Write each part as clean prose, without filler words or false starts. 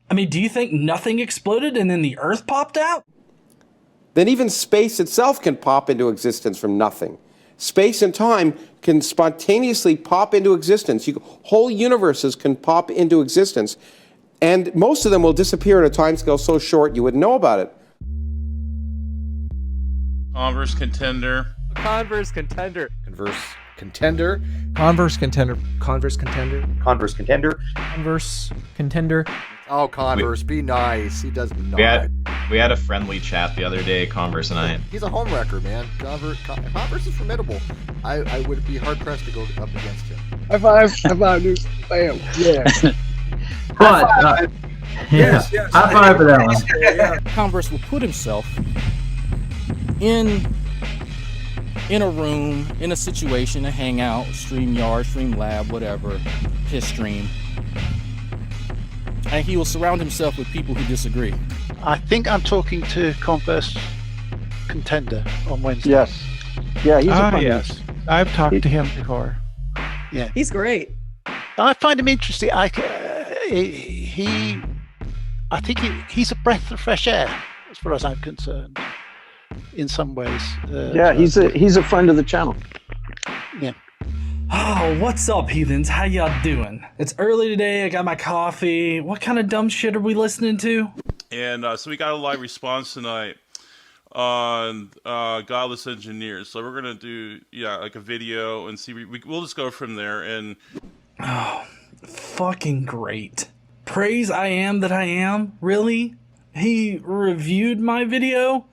I mean, do you think nothing exploded and then the Earth popped out? Then even space itself can pop into existence from nothing. Space and time can spontaneously pop into existence. Whole universes can pop into existence, and most of them will disappear at a timescale so short you wouldn't know about it. Converse contender. Converse contender. Converse contender. Converse contender. Converse contender. Converse contender. Converse contender. Oh, Converse, be nice. He does not. We had a friendly chat the other day, Converse and I. He's a homewrecker, man. Converse is formidable. I would be hard pressed to go up against him. High five, dude. Bam. Yeah. But Yes. high five for that one. Converse will put himself in a room, in a situation, a hangout, StreamYard, StreamLab, whatever, his stream. And he will surround himself with people who disagree. I think I'm talking to Converse contender on Wednesday. Yes. Yeah, he's a fun yes. I've talked to him before. Yeah. He's great. I find him interesting. I think he's a breath of fresh air, as far as I'm concerned, in some ways. Yeah, he's a friend of the channel. Yeah. Oh, what's up, heathens? How y'all doing? It's early today. I got my coffee. What kind of dumb shit are we listening to? And so we got a live response tonight on Godless Engineer. So we're going to do, like a video and see. We'll just go from there. And oh, fucking great. Praise I am that I am? Really? He reviewed my video?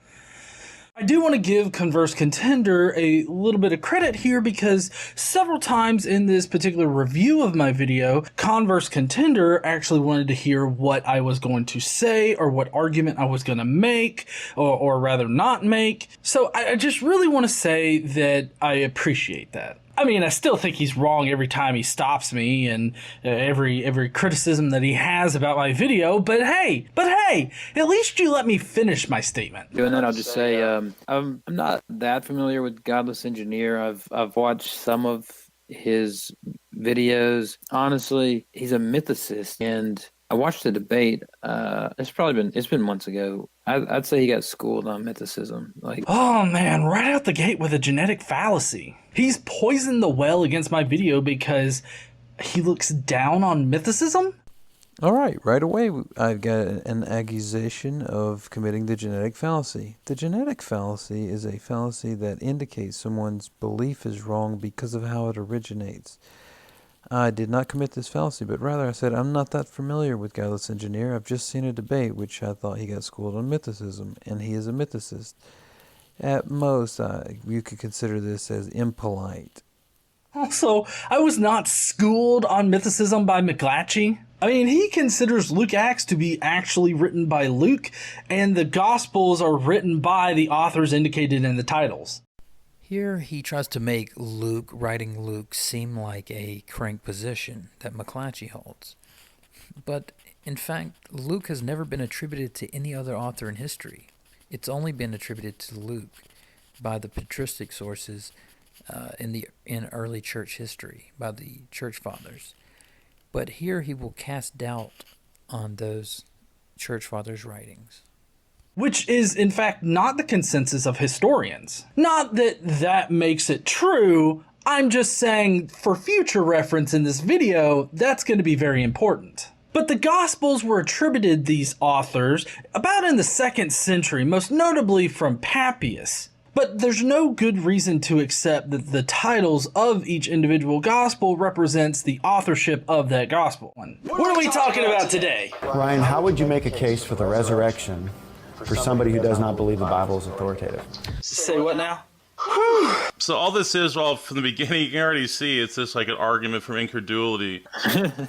I do want to give Converse Contender a little bit of credit here because several times in this particular review of my video, Converse Contender actually wanted to hear what I was going to say or what argument I was going to make or rather not make. So I just really want to say that I appreciate that. I mean, I still think he's wrong every time he stops me and every criticism that he has about my video. But hey, at least you let me finish my statement. Doing that, I'll just say I'm not that familiar with Godless Engineer. I've watched some of his videos. Honestly, he's a mythicist, and I watched the debate. It's been months ago. I'd say he got schooled on mythicism. Oh man, right out the gate with a genetic fallacy. He's poisoned the well against my video because he looks down on mythicism? All right away, I've got an accusation of committing the genetic fallacy. The genetic fallacy is a fallacy that indicates someone's belief is wrong because of how it originates. I did not commit this fallacy, but rather I said I'm not that familiar with Godless Engineer. I've just seen a debate which I thought he got schooled on mythicism, and he is a mythicist. At most, you could consider this as impolite. Also, I was not schooled on mythicism by McGlatchy. I mean, he considers Luke Acts to be actually written by Luke, and the Gospels are written by the authors indicated in the titles. Here he tries to make writing Luke seem like a crank position that McGlatchy holds. But, in fact, Luke has never been attributed to any other author in history. It's only been attributed to Luke by the patristic sources in early church history, by the church fathers. But here he will cast doubt on those church fathers' writings. Which is, in fact, not the consensus of historians. Not that that makes it true, I'm just saying for future reference in this video, that's going to be very important. But the Gospels were attributed these authors about in the 2nd century, most notably from Papias. But there's no good reason to accept that the titles of each individual Gospel represents the authorship of that Gospel. What are we talking about today? Ryan, how would you make a case for the resurrection for somebody who does not believe the Bible is authoritative? Say what now? so all this is, from the beginning, you can already see it's just like an argument from incredulity.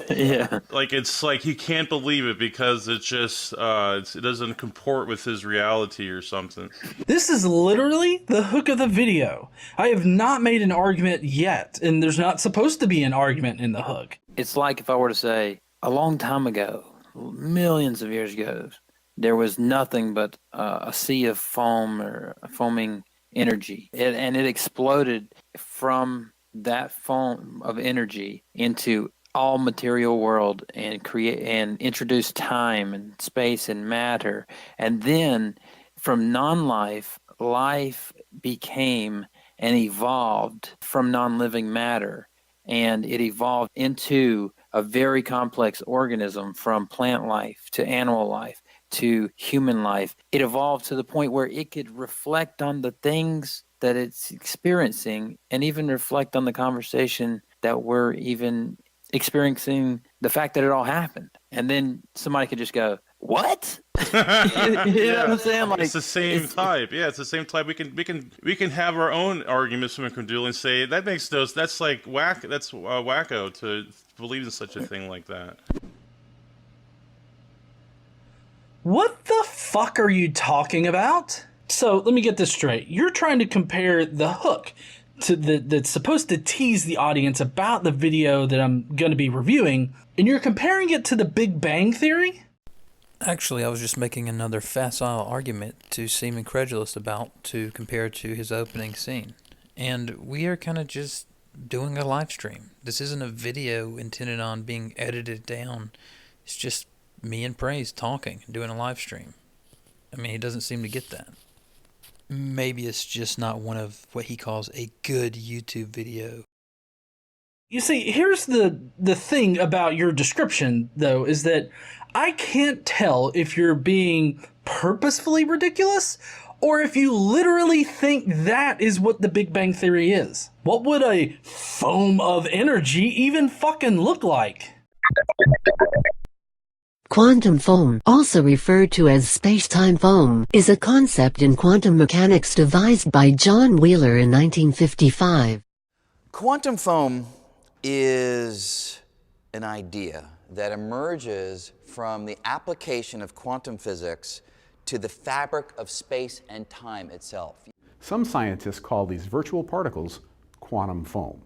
Yeah. It's like he can't believe it because it just, it doesn't comport with his reality or something. This is literally the hook of the video. I have not made an argument yet, and there's not supposed to be an argument in the hook. It's like if I were to say, a long time ago, millions of years ago, there was nothing but a sea of foam or a foaming energy. And it exploded from that foam of energy into all material world and create and introduce time and space and matter, and then from non-life, life became and evolved from non-living matter, and it evolved into a very complex organism, from plant life to animal life to human life. It evolved to the point where it could reflect on the things that it's experiencing, and even reflect on the conversation that we're even experiencing, the fact that it all happened. And then somebody could just go, what? You know what I'm saying? Like, it's the same type. Yeah, it's the same type. We can have our own arguments from Credulity and say that makes no. That's like whack. That's wacko to believe in such a thing like that. What the fuck are you talking about? So let me get this straight. You're trying to compare the hook to that's supposed to tease the audience about the video that I'm going to be reviewing, and you're comparing it to the Big Bang Theory? Actually, I was just making another facile argument to seem incredulous about to compare to his opening scene. And we are kind of just doing a live stream. This isn't a video intended on being edited down. It's just me and Praise talking, doing a live stream. I mean, he doesn't seem to get that. Maybe it's just not one of what he calls a good YouTube video. You see, here's the thing about your description, though, is that I can't tell if you're being purposefully ridiculous or if you literally think that is what the Big Bang Theory is. What would a foam of energy even fucking look like? Quantum foam, also referred to as space-time foam, is a concept in quantum mechanics devised by John Wheeler in 1955. Quantum foam is an idea that emerges from the application of quantum physics to the fabric of space and time itself. Some scientists call these virtual particles quantum foam.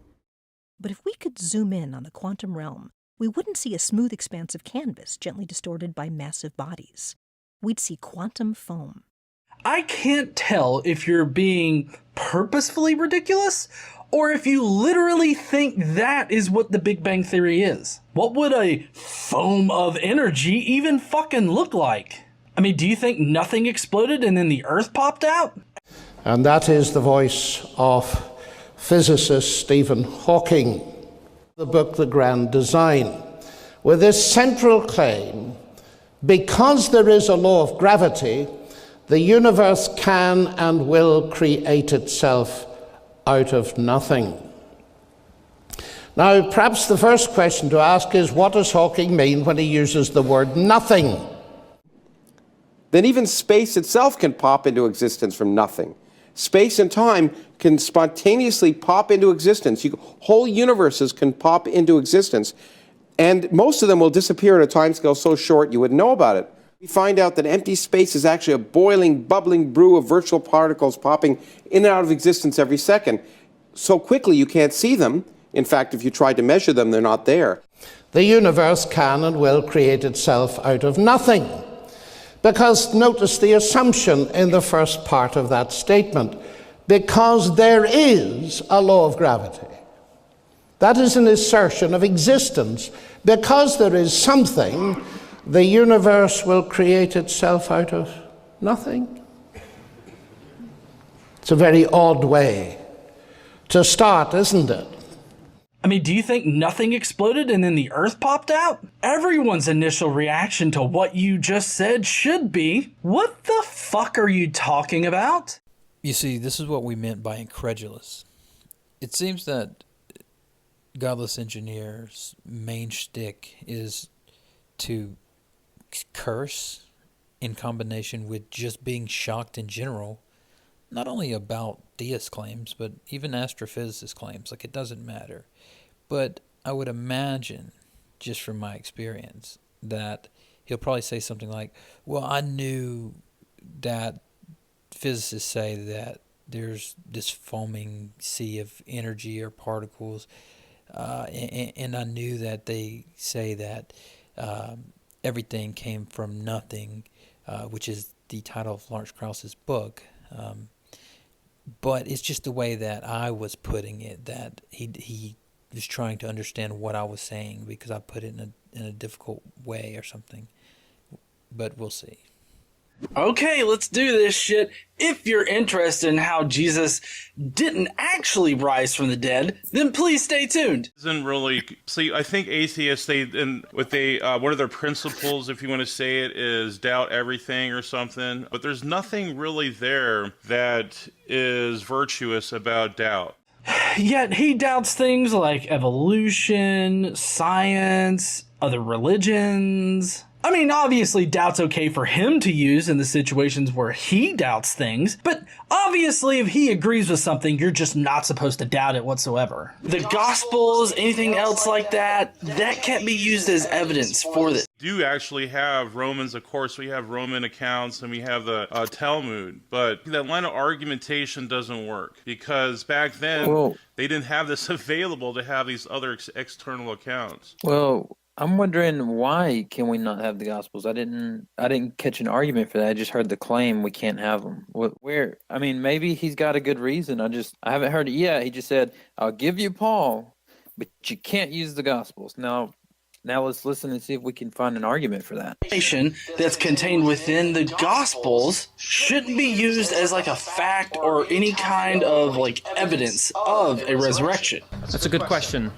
But if we could zoom in on the quantum realm, we wouldn't see a smooth expanse of canvas gently distorted by massive bodies. We'd see quantum foam. I can't tell if you're being purposefully ridiculous or if you literally think that is what the Big Bang Theory is. What would a foam of energy even fucking look like? I mean, do you think nothing exploded and then the Earth popped out? And that is the voice of physicist Stephen Hawking. The book, The Grand Design, with this central claim: because there is a law of gravity, the universe can and will create itself out of nothing. Now, perhaps the first question to ask is, what does Hawking mean when he uses the word nothing? Then even space itself can pop into existence from nothing. Space and time can spontaneously pop into existence. Whole universes can pop into existence, and most of them will disappear at a timescale so short you wouldn't know about it. We find out that empty space is actually a boiling, bubbling brew of virtual particles popping in and out of existence every second. So quickly you can't see them. In fact, if you try to measure them, they're not there. The universe can and will create itself out of nothing. Because notice the assumption in the first part of that statement. Because there is a law of gravity. That is an assertion of existence. Because there is something, the universe will create itself out of nothing. It's a very odd way to start, isn't it? I mean, do you think nothing exploded and then the Earth popped out? Everyone's initial reaction to what you just said should be, what the fuck are you talking about? You see, this is what we meant by incredulous. It seems that Godless Engineer's main shtick is to curse in combination with just being shocked in general, not only about deist claims, but even astrophysicist claims. Like, it doesn't matter. But I would imagine, just from my experience, that he'll probably say something like, well, I knew that physicists say that there's this foaming sea of energy or particles, and I knew that they say that everything came from nothing, which is the title of Lawrence Krauss's book. But it's just the way that I was putting it, that he just trying to understand what I was saying because I put it in a difficult way or something. But we'll see. Okay, let's do this shit. If you're interested in how Jesus didn't actually rise from the dead, then please stay tuned. Isn't really see. I think atheists one of their principles, if you want to say it, is doubt everything or something. But there's nothing really there that is virtuous about doubt. Yet he doubts things like evolution, science, other religions. I mean, obviously doubt's okay for him to use in the situations where he doubts things, but obviously if he agrees with something, you're just not supposed to doubt it whatsoever. The Gospels, anything else like that can't be used as evidence for this. We do actually have Romans, of course, we have Roman accounts and we have the Talmud, but that line of argumentation doesn't work because back then they didn't have this available to have these other external accounts. Well, I'm wondering why can we not have the Gospels? I didn't catch an argument for that. I just heard the claim we can't have them. Where? I mean, maybe he's got a good reason. I haven't heard it yet. He just said, "I'll give you Paul, but you can't use the Gospels." Now let's listen and see if we can find an argument for that. That's contained within the Gospels shouldn't be used as like a fact or any kind of like evidence of a resurrection. That's a good question.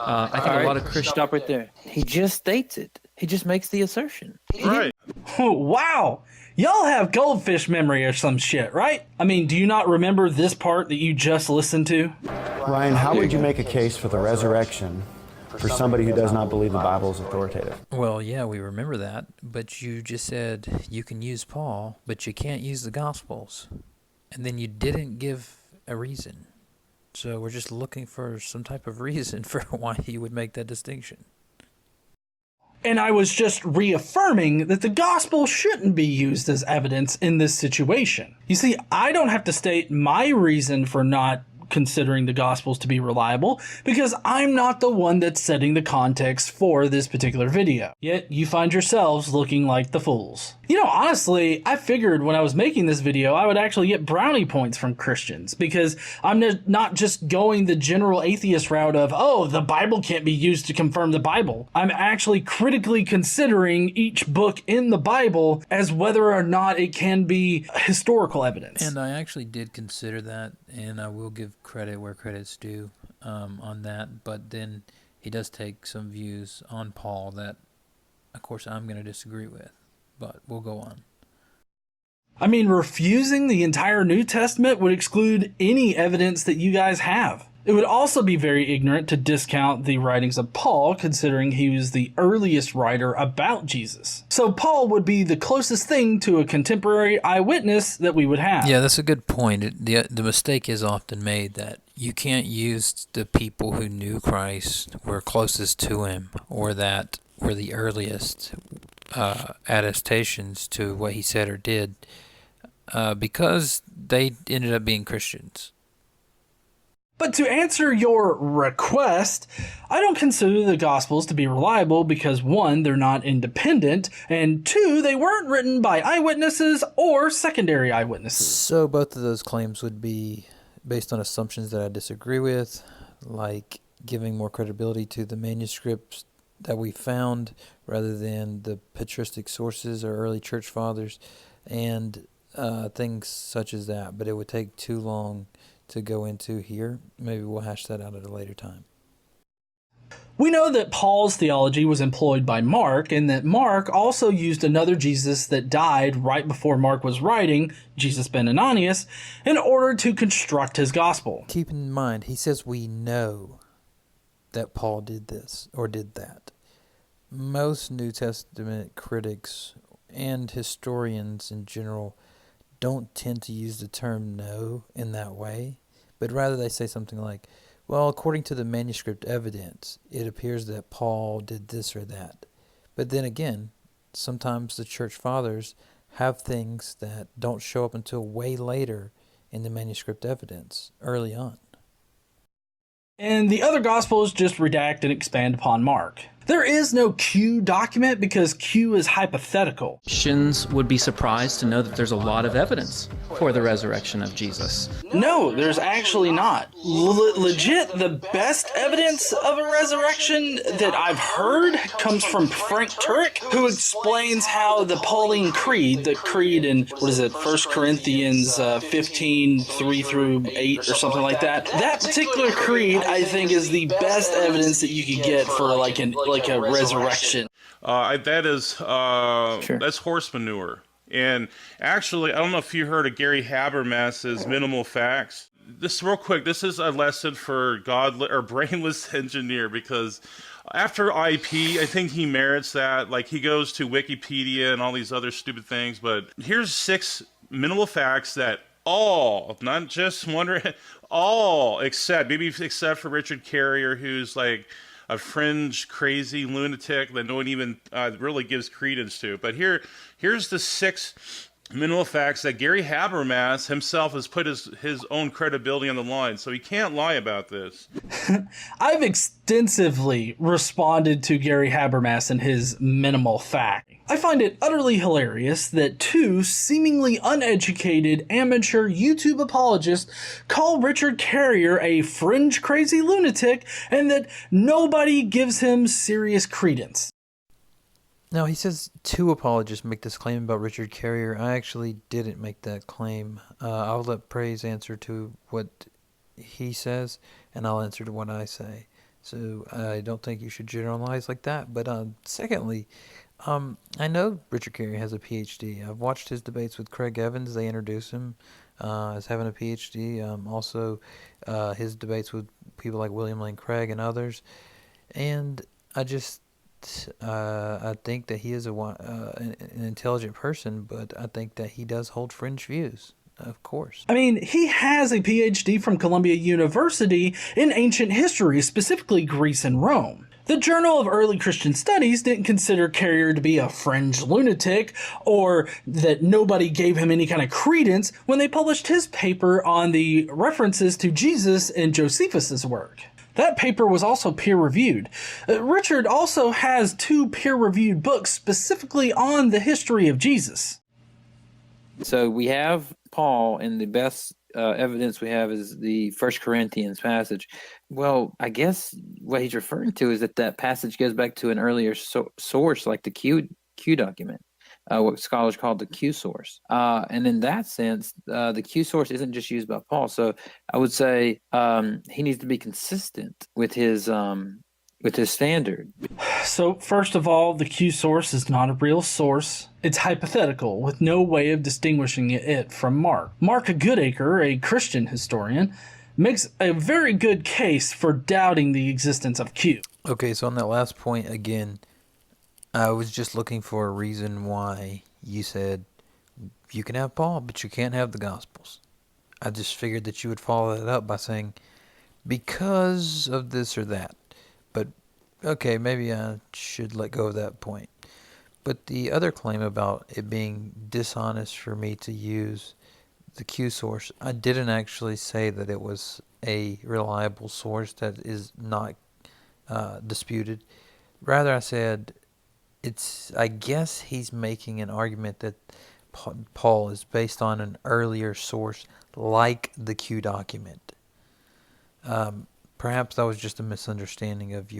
I think a lot of Christians... Stop right there. He just states it. He just makes the assertion. Right. Wow. Y'all have goldfish memory or some shit, right? I mean, do you not remember this part that you just listened to? Ryan, how would you make a case for the resurrection for somebody who does not believe the Bible is authoritative? Well, yeah, we remember that, but you just said you can use Paul, but you can't use the Gospels. And then you didn't give a reason. So we're just looking for some type of reason for why he would make that distinction. And I was just reaffirming that the gospel shouldn't be used as evidence in this situation. You see, I don't have to state my reason for not considering the Gospels to be reliable because I'm not the one that's setting the context for this particular video. Yet you find yourselves looking like the fools. You know, honestly, I figured when I was making this video, I would actually get brownie points from Christians because I'm not just going the general atheist route of, oh, the Bible can't be used to confirm the Bible. I'm actually critically considering each book in the Bible as whether or not it can be historical evidence. And I actually did consider that, and I will give credit where credit's due on that, but then he does take some views on Paul that, of course, I'm going to disagree with, but we'll go on. I mean, refusing the entire New Testament would exclude any evidence that you guys have. It would also be very ignorant to discount the writings of Paul, considering he was the earliest writer about Jesus. So Paul would be the closest thing to a contemporary eyewitness that we would have. Yeah, that's a good point. The mistake is often made that you can't use the people who knew Christ, were closest to him, or that were the earliest attestations to what he said or did, because they ended up being Christians. But to answer your request, I don't consider the Gospels to be reliable because 1, they're not independent, and 2, they weren't written by eyewitnesses or secondary eyewitnesses. So both of those claims would be based on assumptions that I disagree with, like giving more credibility to the manuscripts that we found rather than the patristic sources or early church fathers, and things such as that. But it would take too long to go into here. Maybe we'll hash that out at a later time. We know that Paul's theology was employed by Mark, and that Mark also used another Jesus that died right before Mark was writing, Jesus ben Ananias, in order to construct his gospel. Keep in mind, he says we know that Paul did this or did that. Most New Testament critics and historians in general don't tend to use the term know in that way, but rather they say something like, well, according to the manuscript evidence, it appears that Paul did this or that. But then again, sometimes the church fathers have things that don't show up until way later in the manuscript evidence, early on. And the other Gospels just redact and expand upon Mark. There is no Q document because Q is hypothetical. Christians would be surprised to know that there's a lot of evidence for the resurrection of Jesus. No, there's actually not. Legit, the best evidence of a resurrection that I've heard comes from Frank Turek, who explains how the Pauline Creed, the creed in, 1 Corinthians 15, 3 through 8 or something like that. That particular creed, I think, is the best evidence that you could get for like a resurrection. That's horse manure. And actually, I don't know if you heard of Gary Habermas's minimal facts. This real quick, this is a lesson for brainless engineer, because after IP, I think he merits that. Like, he goes to Wikipedia and all these other stupid things, but here's 6 minimal facts that all, not just one, all except for Richard Carrier, who's like a fringe crazy lunatic that no one even really gives credence to. But here's the 6 minimal facts that Gary Habermas himself has put his own credibility on the line, so he can't lie about this. I've extensively responded to Gary Habermas and his minimal fact. I find it utterly hilarious that 2 seemingly uneducated amateur YouTube apologists call Richard Carrier a fringe crazy lunatic and that nobody gives him serious credence. Now, he says 2 apologists make this claim about Richard Carrier. I actually didn't make that claim. I'll let Praise answer to what he says, and I'll answer to what I say. So I don't think you should generalize like that. But secondly, I know Richard Carrier has a PhD. I've watched his debates with Craig Evans. They introduce him as having a PhD. Also, his debates with people like William Lane Craig and others. And I think that he is an intelligent person, but I think that he does hold fringe views, of course. I mean, he has a PhD from Columbia University in ancient history, specifically Greece and Rome. The Journal of Early Christian Studies didn't consider Carrier to be a fringe lunatic or that nobody gave him any kind of credence when they published his paper on the references to Jesus in Josephus's work. That paper was also peer-reviewed. Richard also has 2 peer-reviewed books specifically on the history of Jesus. So we have Paul, and the best evidence we have is the 1 Corinthians passage. Well, I guess what he's referring to is that passage goes back to an earlier source, like the Q document. What scholars call the Q source. And in that sense, the Q source isn't just used by Paul. So I would say he needs to be consistent with his standard. So first of all, the Q source is not a real source. It's hypothetical, with no way of distinguishing it from Mark. Mark Goodacre, a Christian historian, makes a very good case for doubting the existence of Q. Okay, so on that last point, again, I was just looking for a reason why you said you can have Paul, but you can't have the Gospels. I just figured that you would follow that up by saying, because of this or that. But, okay, maybe I should let go of that point. But the other claim about it being dishonest for me to use the Q source, I didn't actually say that it was a reliable source that is not disputed. Rather, I said I guess he's making an argument that Paul is based on an earlier source like the Q document. Perhaps that was just a misunderstanding of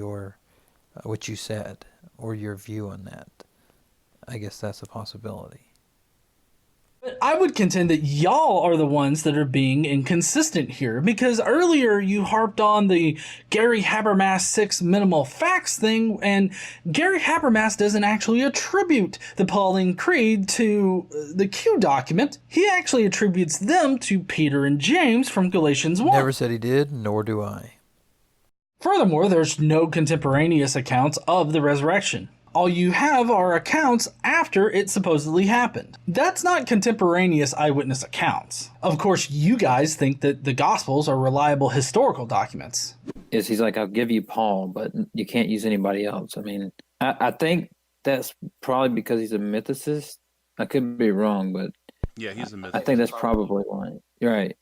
what you said or your view on that. I guess that's a possibility. But I would contend that y'all are the ones that are being inconsistent here, because earlier you harped on the Gary Habermas 6 minimal facts thing, and Gary Habermas doesn't actually attribute the Pauline Creed to the Q document. He actually attributes them to Peter and James from Galatians 1. Never said he did, nor do I. Furthermore, there's no contemporaneous accounts of the resurrection. All you have are accounts after it supposedly happened. That's not contemporaneous eyewitness accounts. Of course, you guys think that the Gospels are reliable historical documents. Yes, he's like, I'll give you Paul, but you can't use anybody else. I mean, I think that's probably because he's a mythicist. I could be wrong, but yeah, he's a mythicist. I think that's probably why. You're right.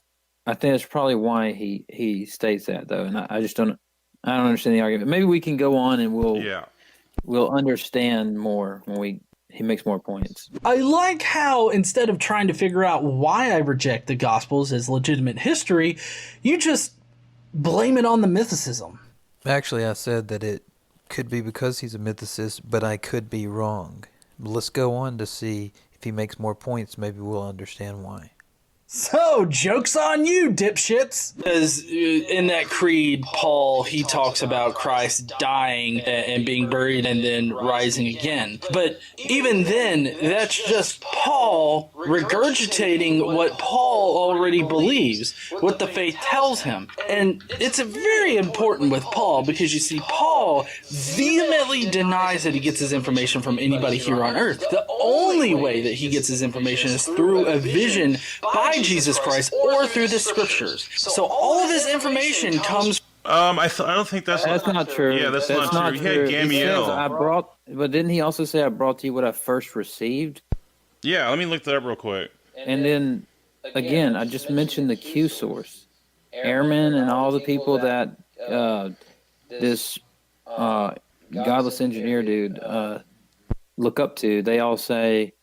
I think that's probably why he states that, though, and I don't understand the argument. Maybe we can go on and we'll We'll understand more when he makes more points. I like how instead of trying to figure out why I reject the Gospels as legitimate history, you just blame it on the mythicism. Actually, I said that it could be because he's a mythicist, but I could be wrong. Let's go on to see if he makes more points. Maybe we'll understand why. So, joke's on you, dipshits. Because in that creed, Paul, he talks about Christ dying and being buried and then rising again. But even then, that's just Paul regurgitating what Paul already believes, what the faith tells him. And it's very important with Paul because you see, Paul vehemently denies that he gets his information from anybody here on earth. The only way that he gets his information is through a vision by Jesus Christ or through the scriptures. So all of his information comes. I don't think that's not true. Yeah, that's not true. He had He says, Gamaliel. but didn't he also say I brought to you what I first received? Yeah, let me look that up real quick. And then again, I just mentioned the Q source, Airmen, and all the people that this godless engineer dude look up to. They all say.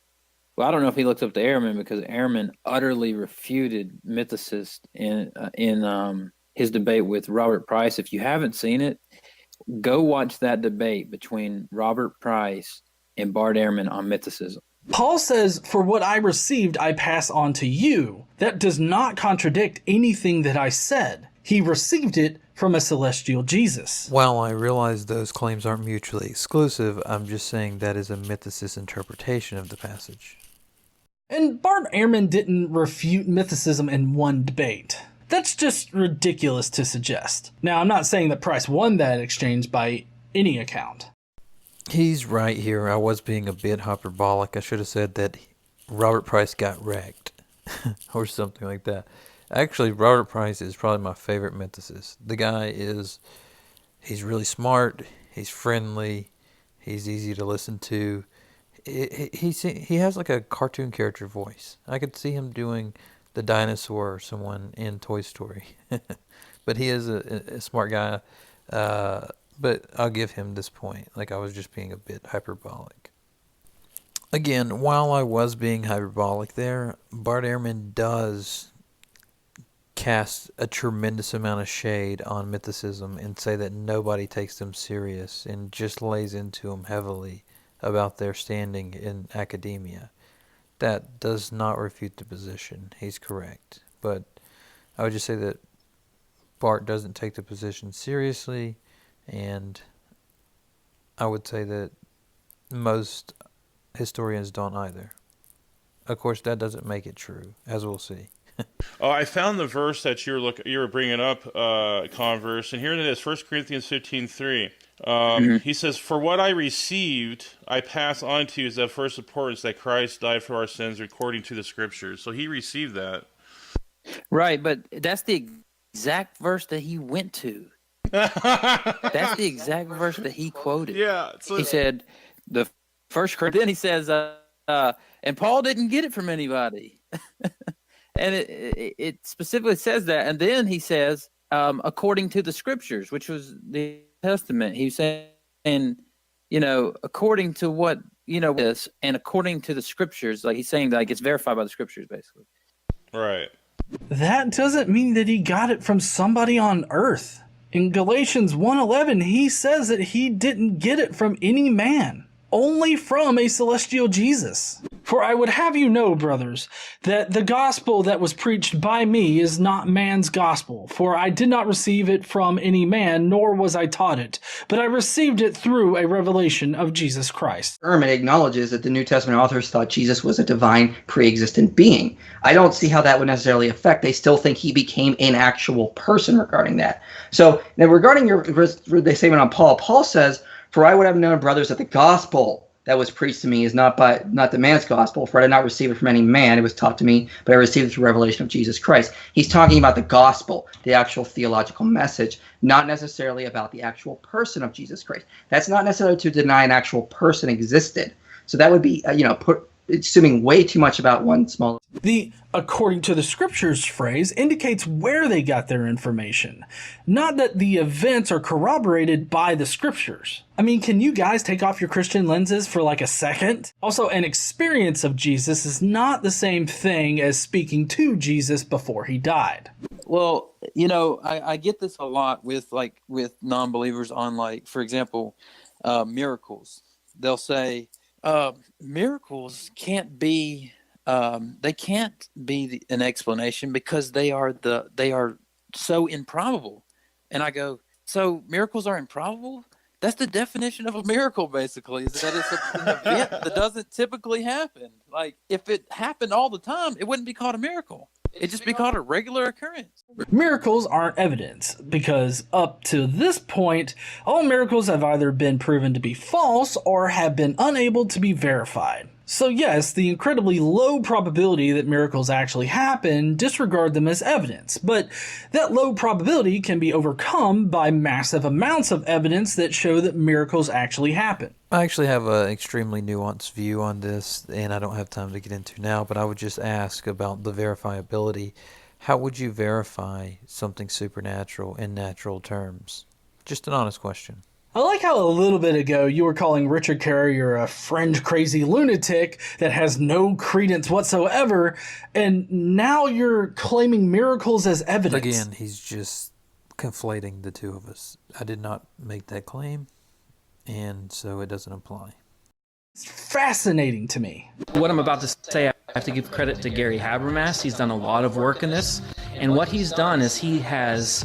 Well, I don't know if he looked up the Airmen because Airmen utterly refuted mythicists in his debate with Robert Price. If you haven't seen it, go watch that debate between Robert Price and Bart Ehrman on mythicism. Paul says, "For what I received, I pass on to you." That does not contradict anything that I said. He received it from a celestial Jesus. While I realize those claims aren't mutually exclusive, I'm just saying that is a mythicist interpretation of the passage. And Bart Ehrman didn't refute mythicism in one debate. That's just ridiculous to suggest. Now, I'm not saying that Price won that exchange by any account. He's right here. I was being a bit hyperbolic. I should have said that Robert Price got wrecked or something like that. Actually, Robert Price is probably my favorite mythicist. The guy he's really smart, he's friendly, he's easy to listen to. He has like a cartoon character voice. I could see him doing the dinosaur or someone in Toy Story. But he is a smart guy. But I'll give him this point. Like, I was just being a bit hyperbolic. Again, while I was being hyperbolic there, Bart Ehrman does cast a tremendous amount of shade on mythicism and say that nobody takes them serious and just lays into them heavily about their standing in academia. That does not refute the position. He's correct. But I would just say that Bart doesn't take the position seriously, and I would say that most historians don't either. Of course, that doesn't make it true, as we'll see. Oh, I found the verse that you were bringing up, Converse, and here it is, 1 Corinthians 15:3. He says, "For what I received, I pass on to you as of first importance, that Christ died for our sins according to the Scriptures." So he received that. Right, but that's the exact verse that he went to. That's the exact verse that he quoted. Yeah. He said, the first Corinthians, then he says, and Paul didn't get it from anybody. And it specifically says that. And then he says, according to the Scriptures, which was the Testament. He was saying, according to what, this, and according to the Scriptures, like he's saying, like it's verified by the Scriptures, basically. Right. That doesn't mean that he got it from somebody on earth. In Galatians 1:11, he says that he didn't get it from any man, only from a celestial Jesus. For I would have you know, brothers, that the gospel that was preached by me is not man's gospel. For I did not receive it from any man, nor was I taught it, but I received it through a revelation of Jesus Christ. Ehrman acknowledges that the New Testament authors thought Jesus was a divine, pre-existent being. I don't see how that would necessarily affect. They still think he became an actual person regarding that. So now regarding the statement on Paul, Paul says, "For I would have known, brothers, that the gospel that was preached to me is not the man's gospel, for I did not receive it from any man. It was taught to me, but I received it through revelation of Jesus Christ." He's talking about the gospel, the actual theological message, not necessarily about the actual person of Jesus Christ. That's not necessarily to deny an actual person existed. So that would be, assuming way too much about one small. The according to the scriptures phrase indicates where they got their information, not that the events are corroborated by the scriptures. I mean, can you guys take off your Christian lenses for like a second? Also, an experience of Jesus is not the same thing as speaking to Jesus before he died. Well, you know, I get this a lot with non-believers on, like, for example, miracles. They'll say miracles can't be they can't be an explanation because they are so improbable. And I go, so miracles are improbable? That's the definition of a miracle, basically, is that it's an event that doesn't typically happen. Like, if it happened all the time, it wouldn't be called a miracle. It'd just be called a regular occurrence. Miracles aren't evidence because up to this point, all miracles have either been proven to be false or have been unable to be verified. So yes, the incredibly low probability that miracles actually happen, disregard them as evidence, but that low probability can be overcome by massive amounts of evidence that show that miracles actually happen. I actually have an extremely nuanced view on this, and I don't have time to get into now, but I would just ask about the verifiability. How would you verify something supernatural in natural terms? Just an honest question. I like how a little bit ago you were calling Richard Carrier a fringe-crazy lunatic that has no credence whatsoever, and now you're claiming miracles as evidence. Again, he's just conflating the two of us. I did not make that claim, and so it doesn't apply. It's fascinating to me. What I'm about to say, I have to give credit to Gary Habermas. He's done a lot of work in this, and what he's done is he has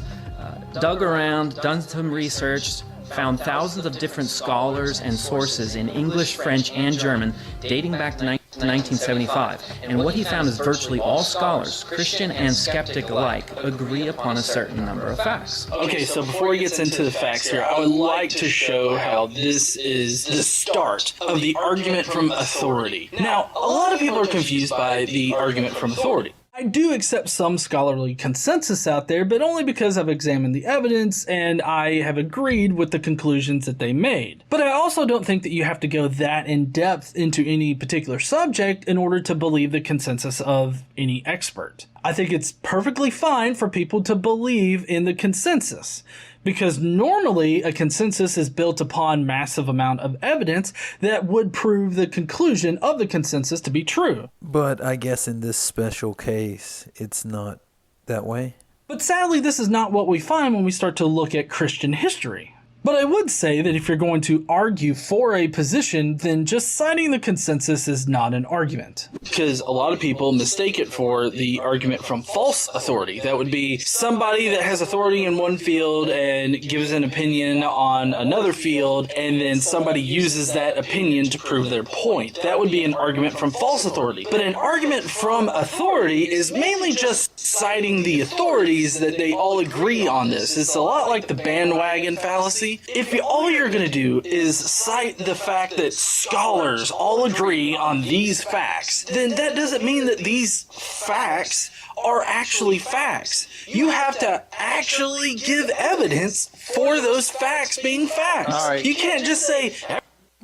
dug around, done some research, found thousands of different scholars and sources in English, French, and German dating back to 1975. And what he found is virtually all scholars, Christian and skeptic alike, agree upon a certain number of facts. Okay, so before he gets into the facts here, I would like to show how this is the start of the argument from authority. Now, a lot of people are confused by the argument from authority. I do accept some scholarly consensus out there, but only because I've examined the evidence and I have agreed with the conclusions that they made. But I also don't think that you have to go that in depth into any particular subject in order to believe the consensus of any expert. I think it's perfectly fine for people to believe in the consensus, because normally a consensus is built upon massive amount of evidence that would prove the conclusion of the consensus to be true. But I guess in this special case, it's not that way. But sadly, this is not what we find when we start to look at Christian history. But I would say that if you're going to argue for a position, then just citing the consensus is not an argument. Because a lot of people mistake it for the argument from false authority. That would be somebody that has authority in one field and gives an opinion on another field, and then somebody uses that opinion to prove their point. That would be an argument from false authority. But an argument from authority is mainly just citing the authorities that they all agree on this. It's a lot like the bandwagon fallacy. If all you're going to do is cite the fact that scholars all agree on these facts, then that doesn't mean that these facts are actually facts. You have to actually give evidence for those facts being facts. All right. You can't just say...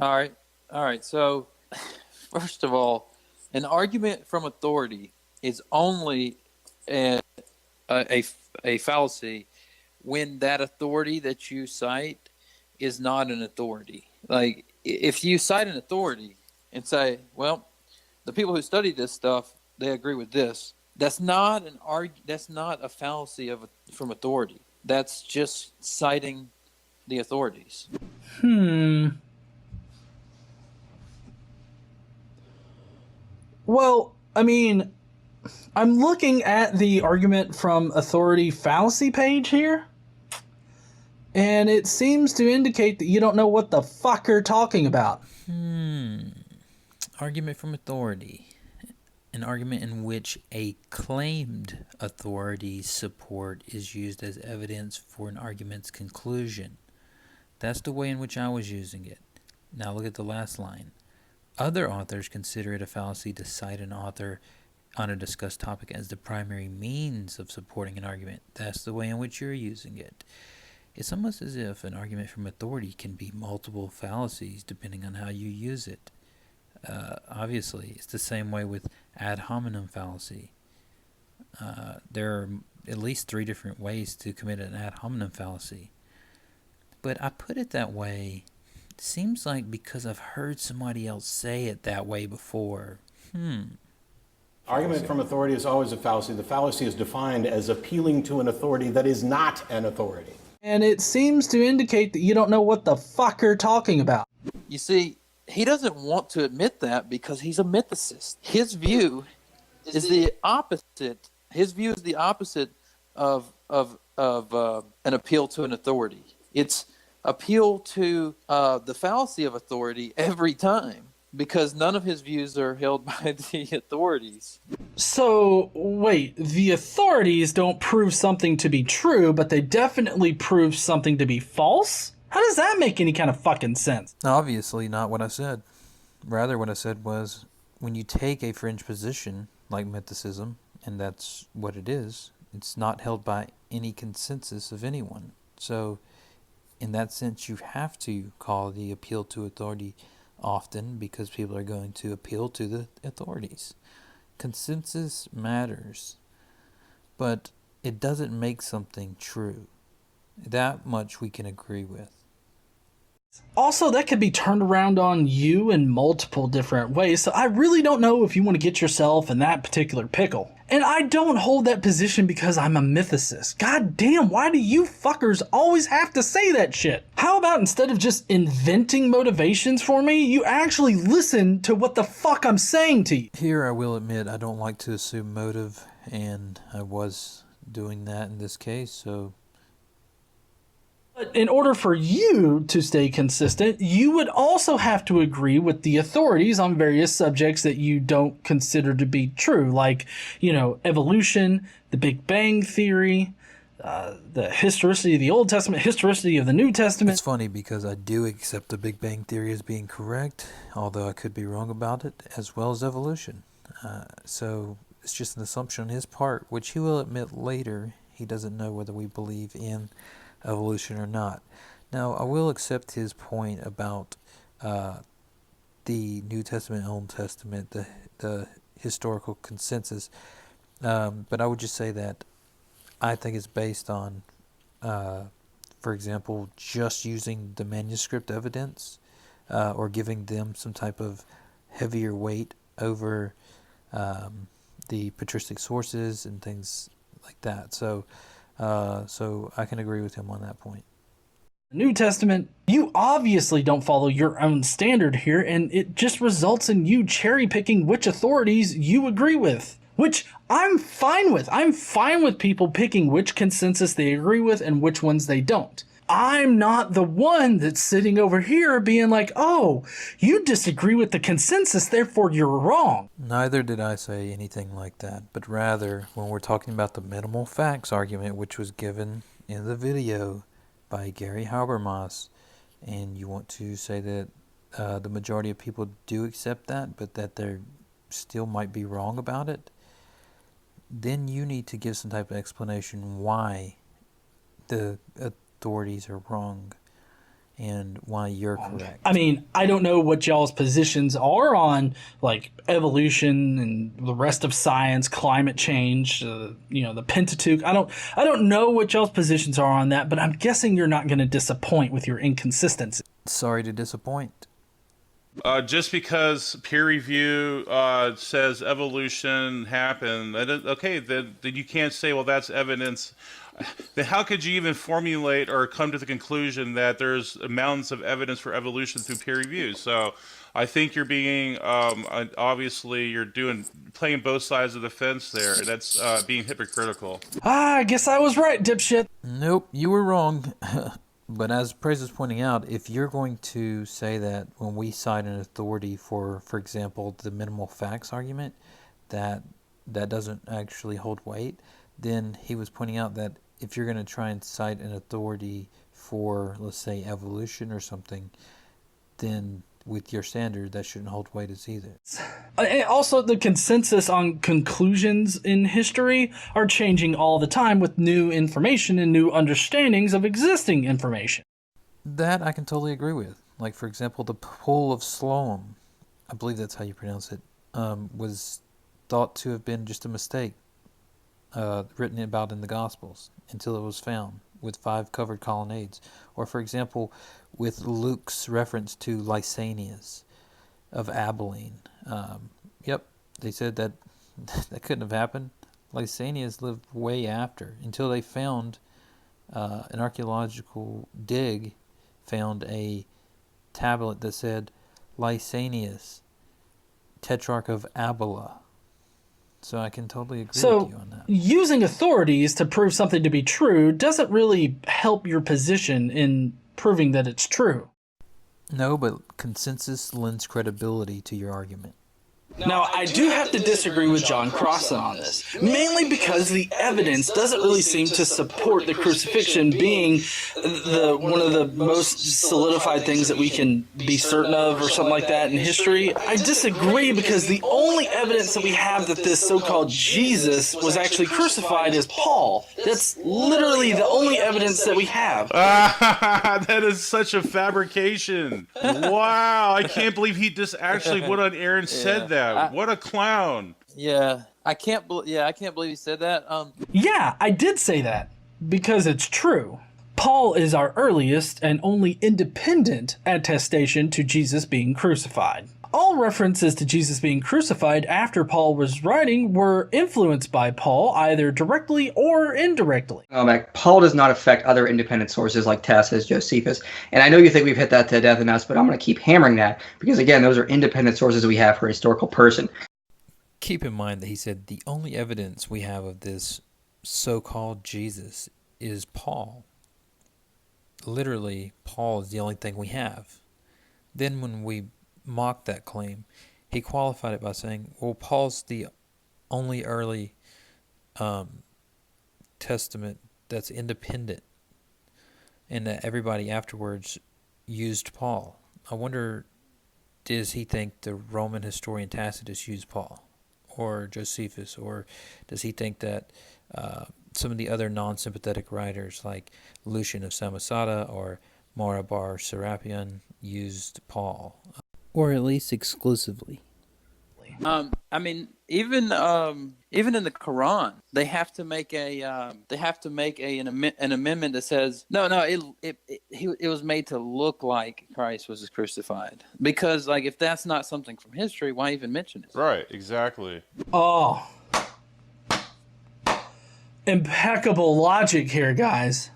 All right. So, first of all, an argument from authority is only a fallacy when that authority that you cite is not an authority. Like, if you cite an authority and say, well, the people who study this stuff, they agree with this, that's not a fallacy from authority. That's just citing the authorities. Well, I mean, I'm looking at the argument from authority fallacy page here, and it seems to indicate that you don't know what the fuck you're talking about. Argument from authority. An argument in which a claimed authority's support is used as evidence for an argument's conclusion. That's the way in which I was using it. Now look at the last line. Other authors consider it a fallacy to cite an author on a discussed topic as the primary means of supporting an argument. That's the way in which you're using it. It's almost as if an argument from authority can be multiple fallacies depending on how you use it. Obviously, it's the same way with ad hominem fallacy. There are at least 3 different ways to commit an ad hominem fallacy. But I put it that way, it seems like because I've heard somebody else say it that way before. Argument from authority is always a fallacy. The fallacy is defined as appealing to an authority that is not an authority. And it seems to indicate that you don't know what the fuck you're talking about. You see, he doesn't want to admit that because he's a mythicist. His view is the opposite. His view is the opposite of an appeal to an authority. It's appeal to the fallacy of authority every time, because none of his views are held by the authorities. So, wait, the authorities don't prove something to be true, but they definitely prove something to be false? How does that make any kind of fucking sense? Obviously not what I said. Rather, what I said was, when you take a fringe position, like mythicism, and that's what it is, it's not held by any consensus of anyone. So, in that sense, you have to call the appeal to authority often, because people are going to appeal to the authorities. Consensus matters, but it doesn't make something true. That much we can agree with. Also, that could be turned around on you in multiple different ways, so I really don't know if you want to get yourself in that particular pickle. And I don't hold that position because I'm a mythicist. God damn, why do you fuckers always have to say that shit? How about instead of just inventing motivations for me, you actually listen to what the fuck I'm saying to you? Here I will admit I don't like to assume motive, and I was doing that in this case, so... But in order for you to stay consistent, you would also have to agree with the authorities on various subjects that you don't consider to be true, like, you know, evolution, the Big Bang Theory, the historicity of the Old Testament, historicity of the New Testament. It's funny because I do accept the Big Bang Theory as being correct, although I could be wrong about it, as well as evolution. So it's just an assumption on his part, which he will admit later he doesn't know whether we believe in evolution or not. Now, I will accept his point about the New Testament and Old Testament, the historical consensus, but I would just say that I think it's based on, for example, just using the manuscript evidence or giving them some type of heavier weight over the patristic sources and things like that. So I can agree with him on that point. New Testament, you obviously don't follow your own standard here, and it just results in you cherry-picking which authorities you agree with, which I'm fine with. I'm fine with people picking which consensus they agree with and which ones they don't. I'm not the one that's sitting over here being like, oh, you disagree with the consensus, therefore you're wrong. Neither did I say anything like that, but rather, when we're talking about the minimal facts argument, which was given in the video by Gary Habermas, and you want to say that the majority of people do accept that, but that they still might be wrong about it, then you need to give some type of explanation why the authorities are wrong and why you're correct. I mean, I don't know what y'all's positions are on, like, evolution and the rest of science, climate change, you know, the Pentateuch. I don't know what y'all's positions are on that, but I'm guessing you're not going to disappoint with your inconsistency. Sorry to disappoint. Just because peer review says evolution happened, okay, then you can't say, well, that's evidence. Then how could you even formulate or come to the conclusion that there's mountains of evidence for evolution through peer review? So I think you're being, obviously, you're playing both sides of the fence there. That's being hypocritical. I guess I was right, dipshit. Nope, you were wrong. But as Praise is pointing out, if you're going to say that when we cite an authority for example, the minimal facts argument, that doesn't actually hold weight, then he was pointing out that if you're going to try and cite an authority for, let's say, evolution or something, then with your standard, that shouldn't hold weight as either. And also, the consensus on conclusions in history are changing all the time with new information and new understandings of existing information. That I can totally agree with. Like, for example, the Pool of Siloam. I believe that's how you pronounce it, was thought to have been just a mistake written about in the Gospels until it was found with 5 covered colonnades. Or, for example, with Luke's reference to Lysanias of Abilene. Yep, they said that that couldn't have happened. Lysanias lived way after, until they found an archaeological dig, found a tablet that said Lysanias, Tetrarch of Abila. So I can totally agree with you on that. Using authorities to prove something to be true doesn't really help your position in proving that it's true. No, but consensus lends credibility to your argument. Now, I do have to disagree with John Crossan on this, mainly because the evidence doesn't really seem to support the crucifixion being one of the most solidified things that we can be certain of or something like that in history. I disagree because the only evidence that we have that this so-called Jesus was actually crucified is Paul. That's literally the only evidence that we have. That is such a fabrication. Wow, I can't believe he just actually went on air and said that. What a clown. Yeah, I can't believe he said that. Yeah, I did say that because it's true. Paul is our earliest and only independent attestation to Jesus being crucified. All references to Jesus being crucified after Paul was writing were influenced by Paul, either directly or indirectly. Paul does not affect other independent sources like Tacitus, Josephus. And I know you think we've hit that to death and us, but I'm going to keep hammering that because, again, those are independent sources we have for a historical person. Keep in mind that he said the only evidence we have of this so-called Jesus is Paul. Literally, Paul is the only thing we have. Then when we mocked that claim, he qualified it by saying, well, Paul's the only early testament that's independent, and that everybody afterwards used Paul. I wonder, does he think the Roman historian Tacitus used Paul or Josephus, or does he think that some of the other non-sympathetic writers like Lucian of Samosata or Mara bar Serapion used Paul? Or at least exclusively. I mean, even in the Quran, they have to make an amendment that says it was made to look like Christ was crucified, because like if that's not something from history, why even mention it? Right, exactly. Oh, impeccable logic here, guys.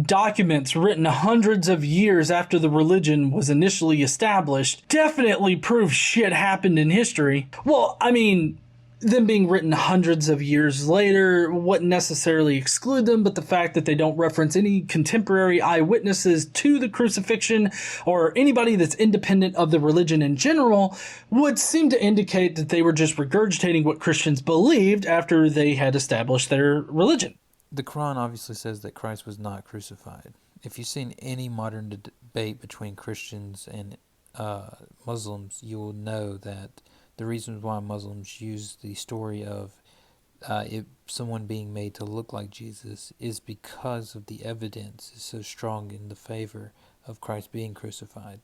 Documents written hundreds of years after the religion was initially established definitely prove shit happened in history. Well, I mean, them being written hundreds of years later wouldn't necessarily exclude them, but the fact that they don't reference any contemporary eyewitnesses to the crucifixion or anybody that's independent of the religion in general would seem to indicate that they were just regurgitating what Christians believed after they had established their religion. The Quran obviously says that Christ was not crucified. If you've seen any modern debate between Christians and Muslims, you will know that the reasons why Muslims use the story of someone being made to look like Jesus is because of the evidence is so strong in the favor of Christ being crucified.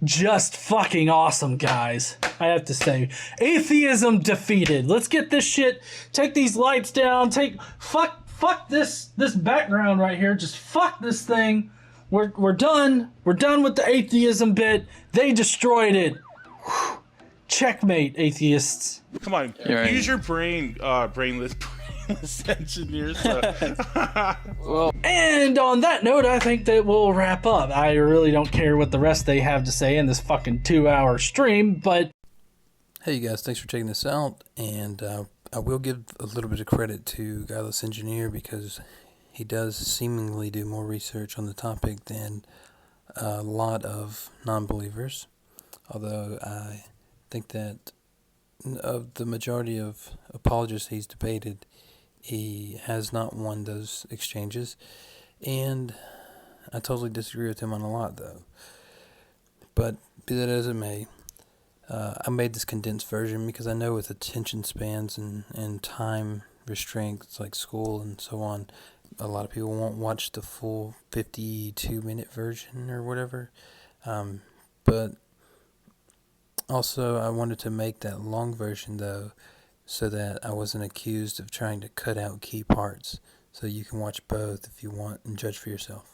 Just fucking awesome, guys. I have to say, atheism defeated. Let's get this shit. Take these lights down. Fuck this background right here. Just fuck this thing. We're done. We're done with the atheism bit. They destroyed it. Whew. Checkmate, atheists. Come on, use your brain, brainless engineers. Well, and on that note, I think that we'll wrap up. I really don't care what the rest they have to say in this fucking 2-hour stream, but... Hey you guys, thanks for checking this out, and I will give a little bit of credit to Godless Engineer because he does seemingly do more research on the topic than a lot of non-believers, although I think that of the majority of apologists he's debated, he has not won those exchanges, and I totally disagree with him on a lot, though. But be that as it may, I made this condensed version because I know with attention spans and time restraints like school and so on, a lot of people won't watch the full 52-minute version or whatever. But also, I wanted to make that long version, though, so that I wasn't accused of trying to cut out key parts. So you can watch both if you want and judge for yourself.